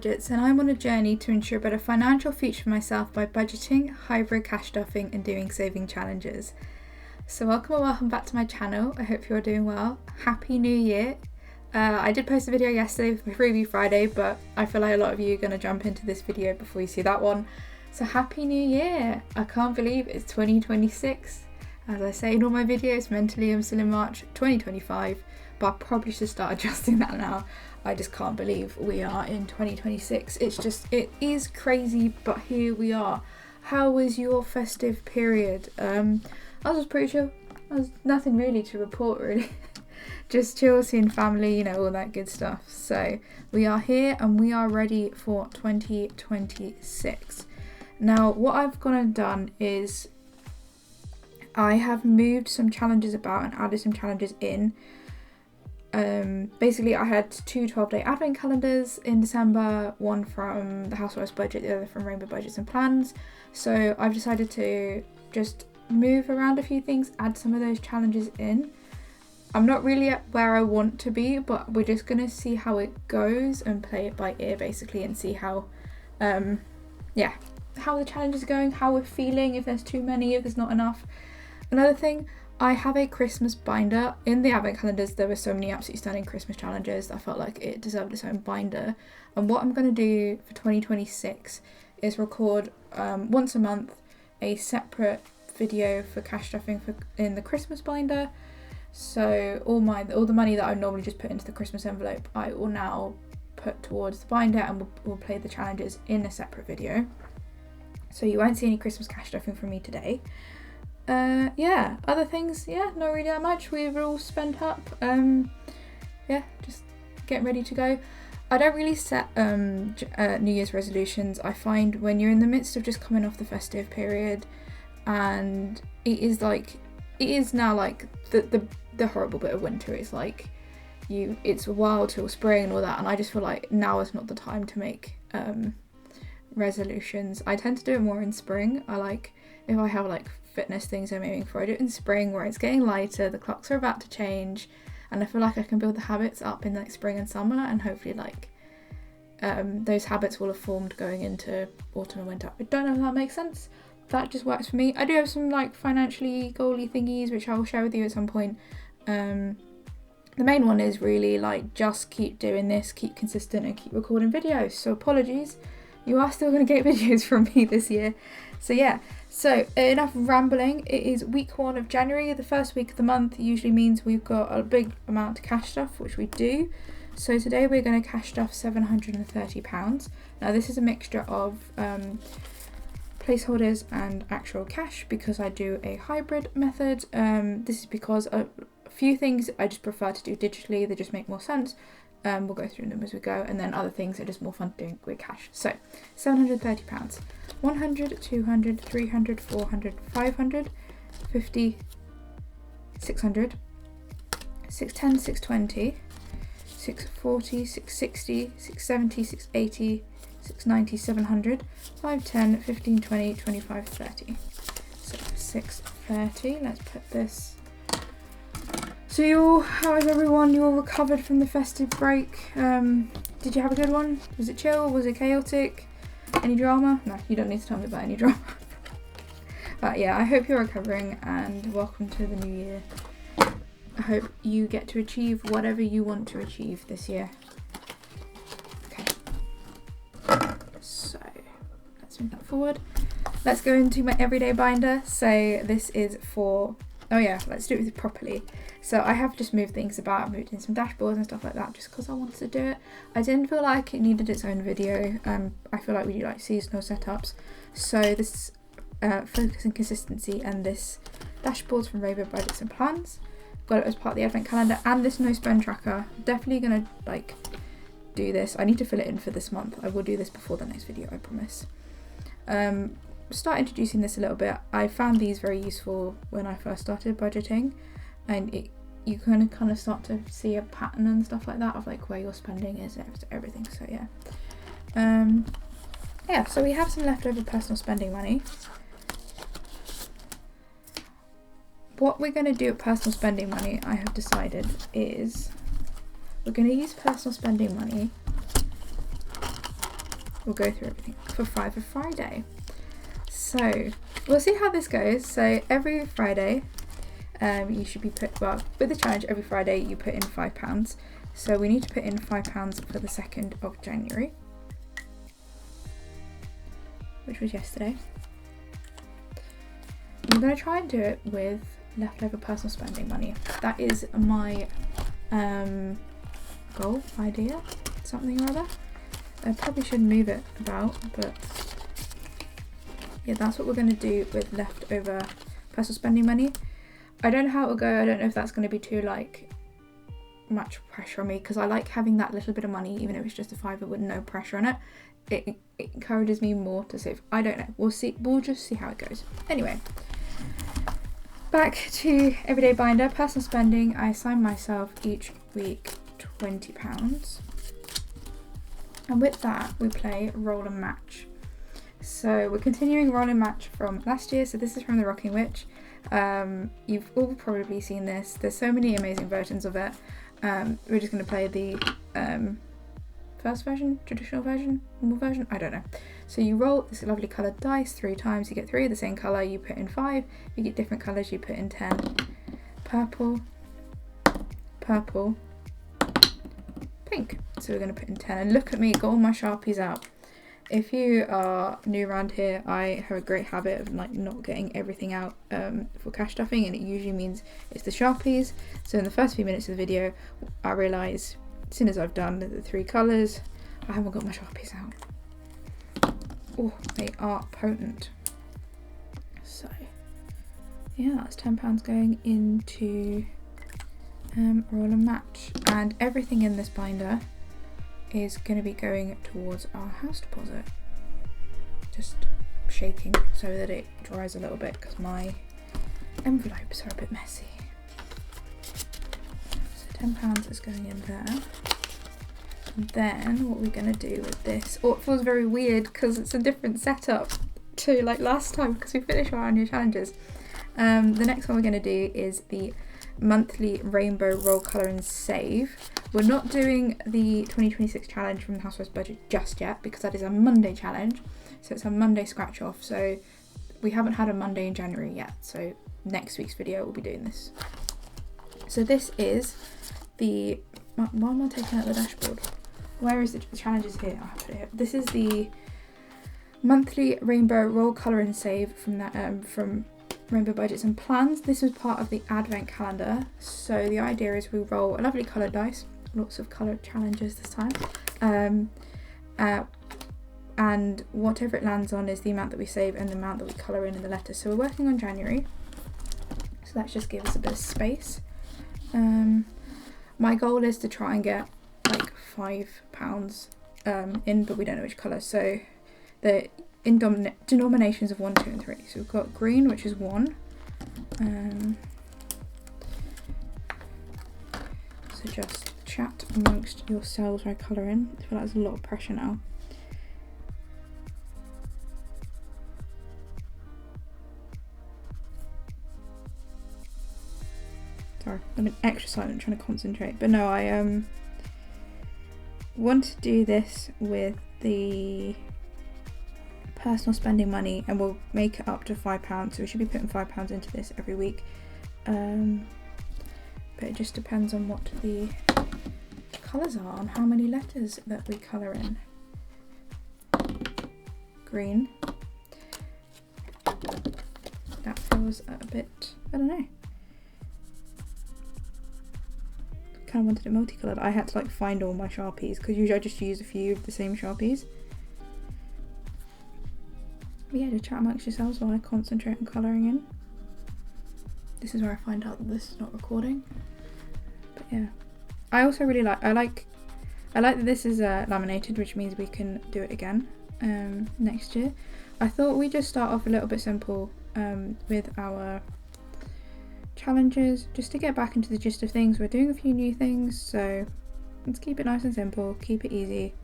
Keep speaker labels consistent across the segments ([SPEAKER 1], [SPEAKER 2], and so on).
[SPEAKER 1] Budgets, and I'm on a journey to ensure a better financial future for myself by budgeting, hybrid cash stuffing and doing saving challenges. So welcome back to my channel. I hope you're doing well. Happy New Year. I did post a video yesterday for Freebie Friday, but I feel like a lot of you are going to jump into this video before you see that one. So Happy New Year. I can't believe it's 2026. As I say in all my videos, mentally I'm still in March 2025, but I probably should start adjusting that now. I just can't believe we are in 2026. It is crazy, but here we are. How was your festive period? I was pretty chill. I was nothing really to report really. Just chill, seeing family, all that good stuff. So we are here and we are ready for 2026. Now what I've gone and done is I have moved some challenges about and added some challenges in. Basically I had two 12-day advent calendars in December, one from the Solaris Budget, the other from Rainbow Budgets and Plans. So I've decided to just move around a few things, add some of those challenges in. I'm not really at where I want to be, but we're just going to see how it goes and play it by ear basically, and see how how the challenge is going, how we're feeling, if there's too many, if there's not enough. Another thing, I have a Christmas binder. In the advent calendars there were so many absolutely stunning Christmas challenges that I felt like it deserved its own binder, and what I'm going to do for 2026 is record once a month a separate video for cash stuffing in the Christmas binder. So all the money that I normally just put into the Christmas envelope I will now put towards the binder, and we'll play the challenges in a separate video. So you won't see any Christmas cash stuffing from me today. Other things, not really that much. We've all spent up. Just getting ready to go. I don't really set New Year's resolutions. I find when you're in the midst of just coming off the festive period, and it is now like the horrible bit of winter. It's like it's a while till spring and all that, and I just feel like now is not the time to make resolutions. I tend to do it more in spring. I like if I have like fitness things I'm aiming for, I do it in spring where it's getting lighter, the clocks are about to change, and I feel like I can build the habits up in like spring and summer, and hopefully those habits will have formed going into autumn and winter. I don't know if that makes sense. That just works for me. I do have some like financially goaly thingies which I will share with you at some point. The main one is really like just keep doing this, keep consistent and keep recording videos. So apologies, you are still going to get videos from me this year. So enough rambling. It is week 1 of January. The first week of the month usually means we've got a big amount to cash stuff, which we do. So today we're going to cash stuff £730. Now this is a mixture of placeholders and actual cash, because I do a hybrid method. This is because a few things I just prefer to do digitally, they just make more sense. We'll go through them as we go, and then other things are just more fun doing with cash. So £730, 100, 200, 300, 400, 500, 50, 600, 610, 620, 640, 660, 670, 680, 690, 700, 510, 15, 20, 25, 30. So 630, let's put this. So how is everyone? You all recovered from the festive break? Did you have a good one? Was it chill? Was it chaotic? Any drama? No, you don't need to tell me about any drama. But yeah, I hope you're recovering, and welcome to the new year. I hope you get to achieve whatever you want to achieve this year. Okay. So let's move that forward. Let's go into my everyday binder. So this is for, let's do it properly. So I have just moved things about, moved in some dashboards and stuff like that just because I wanted to do it. I didn't feel like it needed its own video. I feel like we do like seasonal setups. So this focus and consistency, and this dashboards from Rainbow Budgets and Plans. Got it as part of the advent calendar, and this no spend tracker. Definitely gonna do this. I need to fill it in for this month. I will do this before the next video, I promise. Start introducing this a little bit. I found these very useful when I first started budgeting, and you kind of start to see a pattern and stuff like that of like where your spending is and everything. So so we have some leftover personal spending money. What we're going to do with personal spending money, I have decided, is we're going to use personal spending money we'll go through everything for Fiver Friday. So we'll see how this goes. So every Friday, you should be well, with the challenge, every Friday you put in £5. So we need to put in £5 for the 2nd of January, which was yesterday. I'm going to try and do it with leftover personal spending money. That is my goal, idea, something or other. I probably should move it about, but yeah, that's what we're going to do with leftover personal spending money. I don't know how it'll go. I don't know if that's going to be too like much pressure on me, because I like having that little bit of money, even if it's just a £5 with no pressure on it. It encourages me more to save. I don't know. We'll see. We'll just see how it goes. Anyway, back to everyday binder. Personal spending. I assign myself each week £20. And with that, we play roll and match. So we're continuing roll and match from last year. So this is from the Rocking Witch. You've all probably seen this. There's so many amazing versions of it. We're just going to play the first version, traditional version, normal version, I don't know. So you roll this lovely coloured dice 3 times. You get 3 of the same colour, you put in 5. You get different colours, you put in 10. Purple, purple, pink. So we're going to put in 10. And look at me, got all my Sharpies out. If you are new around here, I have a great habit of like not getting everything out for cash stuffing, and it usually means it's the Sharpies. So in the first few minutes of the video, I realise as soon as I've done the 3 colours, I haven't got my Sharpies out. Oh, they are potent. So yeah, that's £10 going into roll and match, and everything in this binder is going to be going towards our house deposit. Just shaking so that it dries a little bit, because my envelopes are a bit messy. So £10 is going in there. And then what we're going to do with this, it feels very weird because it's a different setup to like last time, because we finished our annual challenges. The next one we're going to do is the monthly rainbow roll, colour and save. We're not doing the 2026 challenge from the Solaris Budget just yet, because that is a Monday challenge, so it's a Monday scratch off. So we haven't had a Monday in January yet, so next week's video we'll be doing this. So this is the, why am I taking out the dashboard? Where is it? The challenge is here. I have it here. This is the monthly rainbow roll, colour and save from that from Rainbow Budgets and Plans. This was part of the advent calendar. So the idea is we roll a lovely coloured dice, lots of coloured challenges this time, and whatever it lands on is the amount that we save and the amount that we colour in the letters. So we're working on January, so that just gives us a bit of space. My goal is to try and get like £5 in, but we don't know which colour. So the in denominations of 1, 2 and 3. So we've got green, which is 1. So just chat amongst yourselves while I colour in. I feel like there's a lot of pressure now. Sorry, I'm been extra silent trying to concentrate. But no, I want to do this with the personal spending money, and we'll make it up to £5. So we should be putting £5 into this every week. But it just depends on what the colours are, on how many letters that we colour in. Green. That feels a bit, I don't know. Kind of wanted it multicoloured. I had to like find all my Sharpies, because usually I just use a few of the same Sharpies. But yeah, just chat amongst yourselves while I concentrate on colouring in. This is where I find out that this is not recording. But yeah, I also really like, I like that this is laminated, which means we can do it again next year. I thought we'd just start off a little bit simple with our challenges, just to get back into the gist of things. We're doing a few new things, so let's keep it nice and simple, keep it easy.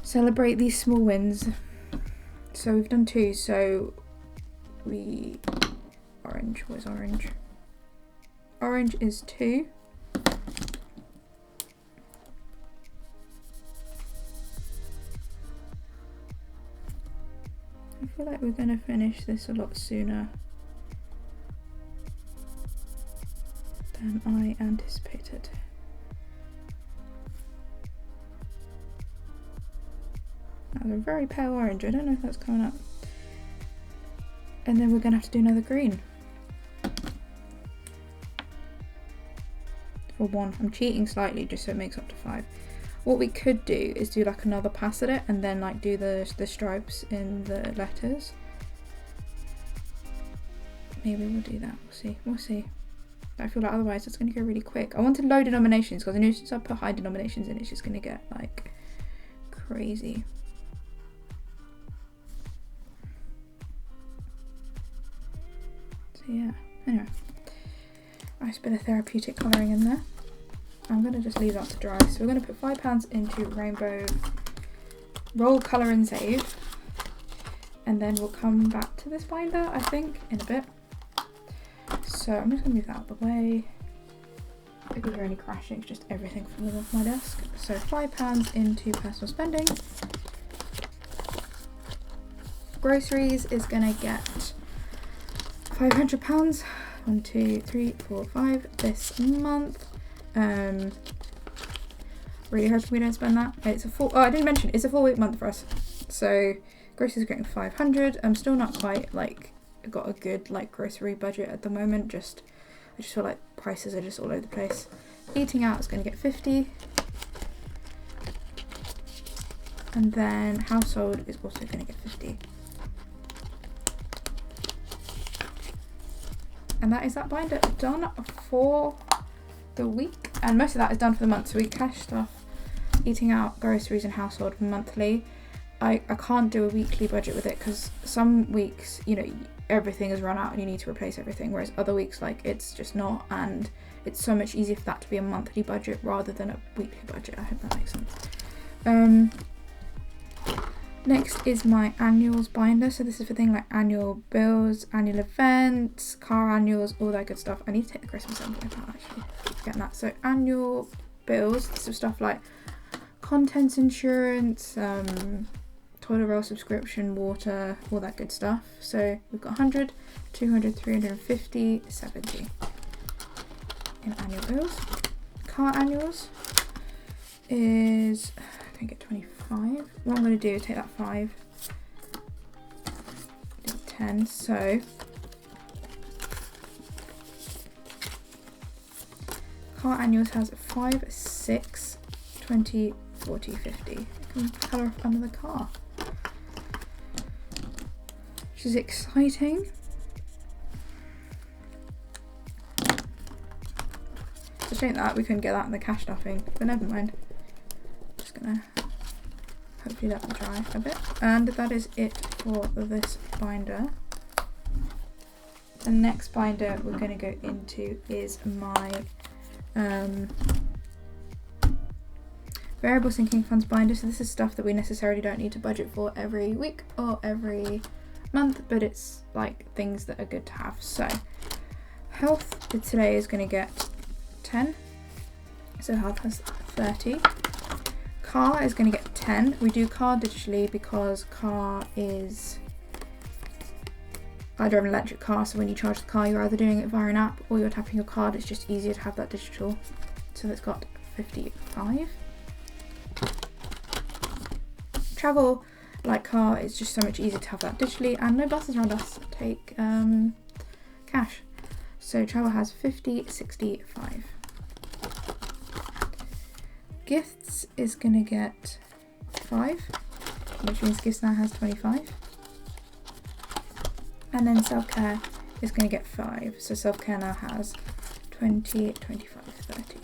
[SPEAKER 1] Celebrate these small wins. So we've done 2, so orange, where's orange? Orange is 2. I feel like we're going to finish this a lot sooner than I anticipated. That was a very pale orange. I don't know if that's coming up. And then we're going to have to do another green. For 1. I'm cheating slightly just so it makes up to 5. What we could do is do like another pass at it and then like do the stripes in the letters. Maybe we'll do that. We'll see. But I feel like otherwise it's going to go really quick. I wanted low denominations because I knew since I put high denominations in, it's just going to get like crazy. So yeah, anyway. Nice bit of therapeutic colouring in there. I'm going to just leave that to dry. So we're going to put £5 into rainbow, roll, colour and save. And then we'll come back to this binder, I think, in a bit. So I'm just going to move that out of the way. If you hear any crashing, it's just everything falling off my desk. So £5 into personal spending. Groceries is going to get £500. 1, 2, 3, 4, 5 this month. Really hoping we don't spend that. It's a full. Oh, I didn't mention it's a 4-week month for us. So groceries are getting 500. I'm still not quite like got a good like grocery budget at the moment. I just feel like prices are just all over the place. Eating out is going to get 50. And then household is also going to get 50. And that is that binder done for the week. And most of that is done for the month. So we cash stuff, eating out, groceries and household monthly. I can't do a weekly budget with it because some weeks, you know, everything is run out and you need to replace everything. Whereas other weeks, like, it's just not. And it's so much easier for that to be a monthly budget rather than a weekly budget. I hope that makes sense. Next is my annuals binder. So this is for things like annual bills, annual events, car annuals, all that good stuff. I need to take the Christmas envelope out actually. Keep forgetting that. So annual bills, this is stuff like contents insurance, toilet roll subscription, water, all that good stuff. So we've got 100, 200, 350, 70 in annual bills. Car annuals is, I think, get 25. What I'm going to do is take that 5, do 10. So car annuals has 5, 6, 20, 40, 50. You can colour off under the car, which is exciting. It's a shame that we couldn't get that in the cash stuffing, but never mind. Just gonna hopefully that will dry a bit. And that is it for this binder. The next binder we're going to go into is my variable sinking funds binder. So this is stuff that we necessarily don't need to budget for every week or every month, but it's like things that are good to have. So health today is going to get 10. So health has 30. Car is going to get 10. We do car digitally because car is, I drive an electric car, so when you charge the car you're either doing it via an app or you're tapping your card. It's just easier to have that digital. So it's got 55. Travel like car is just so much easier to have that digitally, and no buses around us take cash. So travel has 50, 65. Gifts is going to get 5, which means gifts now has 25. And then self-care is going to get 5. So self-care now has 20, 25, 30.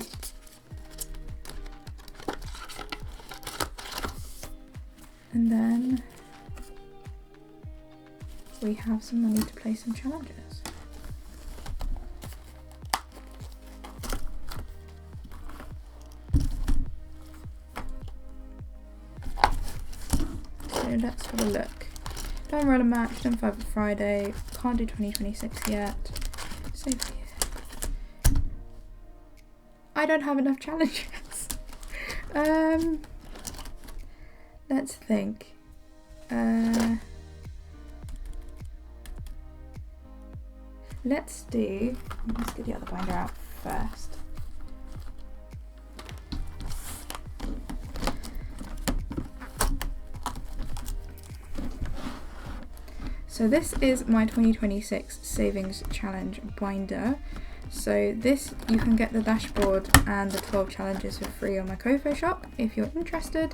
[SPEAKER 1] And then we have some money to play some challenges. So let's have a look. Don't roll a match, done 5 on Friday, can't do 2026 yet. So yeah. I don't have enough challenges. Let's think. let's get the other binder out first. So this is my 2026 savings challenge binder. So this, you can get the dashboard and the 12 challenges for free on my Ko-fi shop if you're interested.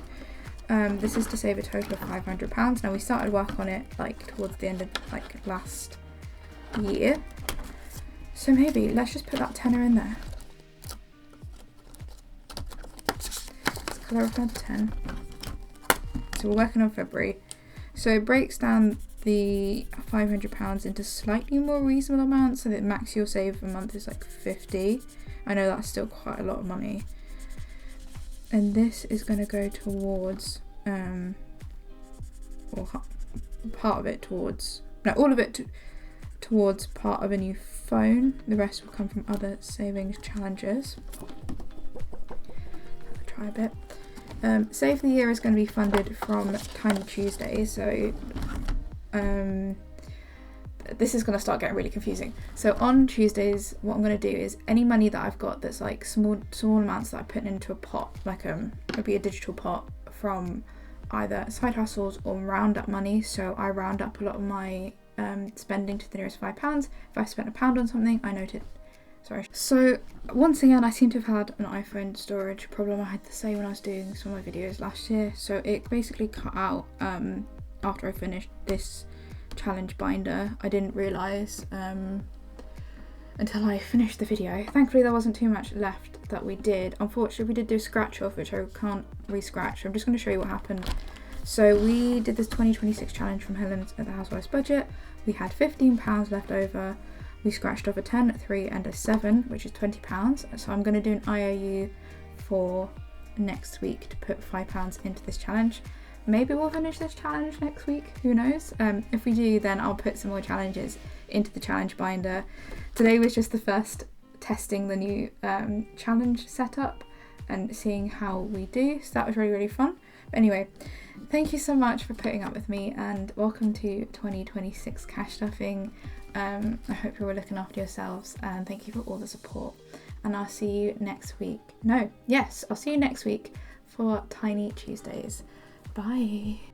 [SPEAKER 1] This is to save a total of £500. Now we started work on it like towards the end of like last year. So maybe let's just put that tenner in there. Let's colour up another 10. So we're working on February. So it breaks down the £500 into slightly more reasonable amounts, so that max you'll save a month is like 50. I know that's still quite a lot of money. And this is going to go towards, or part of it towards, no, all of it towards part of a new phone. The rest will come from other savings challenges. I'll try a bit. Save the Year is going to be funded from Tiny Tuesday, so this is going to start getting really confusing. So on Tuesdays, what I'm going to do is any money that I've got that's like small amounts that I put into a pot, like it'll be a digital pot from either side hustles or round up money. So I round up a lot of my spending to the nearest £5. If I spent £1 on something, I note it. Sorry. So once again, I seem to have had an iPhone storage problem. I had the same when I was doing some of my videos last year. So it basically cut out after I finished this challenge binder. I didn't realise until I finished the video. Thankfully there wasn't too much left that we did. Unfortunately we did do a scratch off, which I can't re-scratch. I'm just going to show you what happened. So we did this 2026 challenge from Helen's at the Solaris Budget. We had £15 left over. We scratched off a 10, a 3 and a 7, which is £20. So I'm going to do an IOU for next week to put £5 into this challenge. Maybe we'll finish this challenge next week, who knows? If we do, then I'll put some more challenges into the challenge binder. Today was just the first testing the new challenge setup and seeing how we do, so that was really fun. But anyway, thank you so much for putting up with me, and welcome to 2026 cash stuffing. I hope you're all looking after yourselves, and thank you for all the support, and I'll see you next week. I'll see you next week for Tiny Tuesdays. Bye.